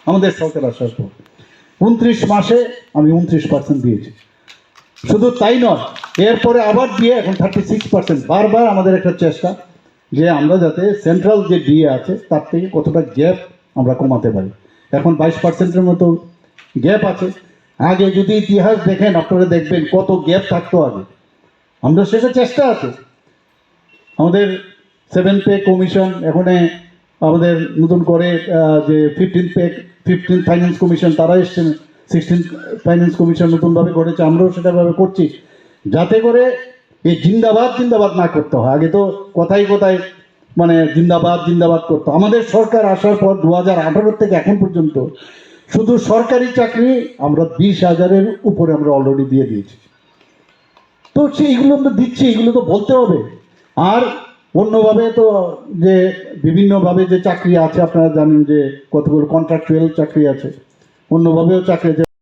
আমাদের সরকার আসার পর 29 মাসে আমি 29% দিয়েছি। শুধু তাই নয়, এরপরে আবার দিয়ে এখন 36%। বারবার আমাদের একটা চেষ্টা যে আমরা যাতে সেন্ট্রাল যে ডিএ আছে তার থেকে কতটা গ্যাপ আমরা কমাতে পারি। এখন 22%-এর মতো গ্যাপ আছে। আগে যদি ইতিহাস দেখেন আপনারা দেখবেন কত গ্যাপ থাকতো আগে। আমরা সেটা চেষ্টা আছে। আমাদের 7 পে কমিশন, এখন আমাদের নতুন করে যে 15 ফাইন্যান্স কমিশন তারা এসছেন, 16 ফাইন্যান্স কমিশন নতুনভাবে করেছে, আমরাও সেটাভাবে করছি যাতে করে এই জিন্দাবাদ জিন্দাবাদ না করতে হয়। আগে তো কথায় কথায় মানে জিন্দাবাদ জিন্দাবাদ করতো। আমাদের সরকার আসার পর 2018 থেকে এখন পর্যন্ত শুধু সরকারি চাকরি আমরা 20,000-এর উপরে আমরা অলরেডি দিয়ে দিয়েছি। তো সেইগুলো আমরা দিচ্ছি, এগুলো তো বলতে হবে। আর অন্যভাবে তো যে বিভিন্নভাবে যে চাকরি আছে আপনারা জানেন যে কতগুলো কন্ট্রাকচুয়াল চাকরি আছে, অন্যভাবেও চাকরি আছে।